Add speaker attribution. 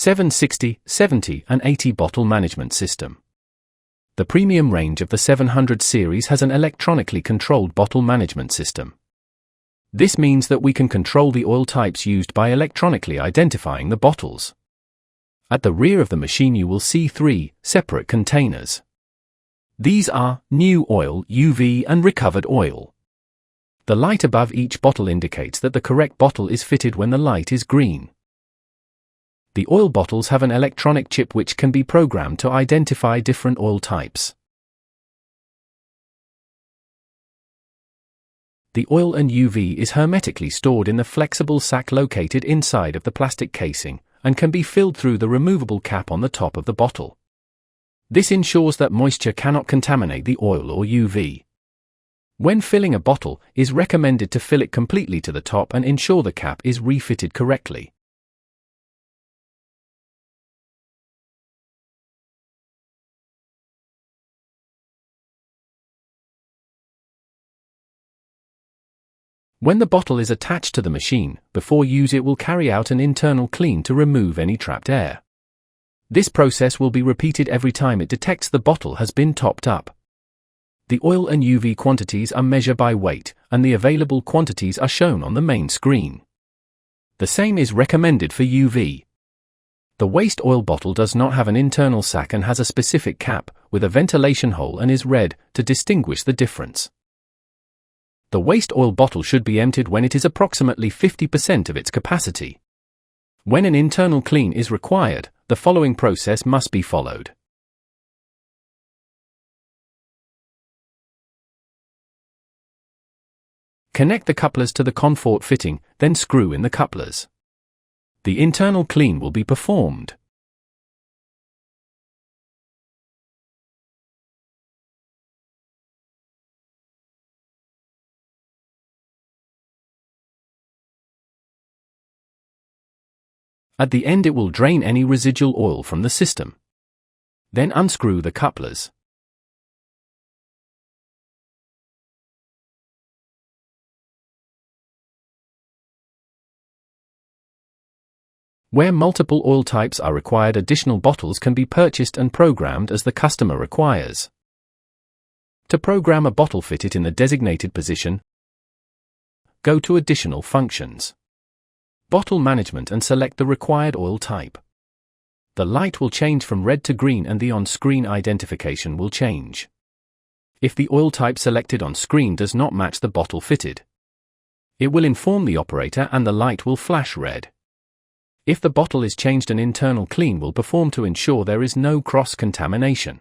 Speaker 1: 760, 70 and 80 bottle management system. The premium range of the 700 series has an electronically controlled bottle management system. This means that we can control the oil types used by electronically identifying the bottles. At the rear of the machine you will see 3 separate containers. These are new oil, UV and recovered oil. The light above each bottle indicates that the correct bottle is fitted when the light is green. The oil bottles have an electronic chip which can be programmed to identify different oil types. The oil and UV is hermetically stored in the flexible sack located inside of the plastic casing, and can be filled through the removable cap on the top of the bottle. This ensures that moisture cannot contaminate the oil or UV. When filling a bottle, it is recommended to fill it completely to the top and ensure the cap is refitted correctly. When the bottle is attached to the machine, before use it will carry out an internal clean to remove any trapped air. This process will be repeated every time it detects the bottle has been topped up. The oil and UV quantities are measured by weight, and the available quantities are shown on the main screen. The same is recommended for UV. The waste oil bottle does not have an internal sack and has a specific cap, with a ventilation hole, and is red, to distinguish the difference. The waste oil bottle should be emptied when it is approximately 50% of its capacity. When an internal clean is required, the following process must be followed. Connect the couplers to the Konfort fitting, then screw in the couplers. The internal clean will be performed. At the end it will drain any residual oil from the system. Then unscrew the couplers. Where multiple oil types are required, additional bottles can be purchased and programmed as the customer requires. To program a bottle, fit it in the designated position. Go to Additional Functions. Bottle Management and select the required oil type. The light will change from red to green and the on-screen identification will change. If the oil type selected on screen does not match the bottle fitted, it will inform the operator and the light will flash red. If the bottle is changed, an internal clean will perform to ensure there is no cross-contamination.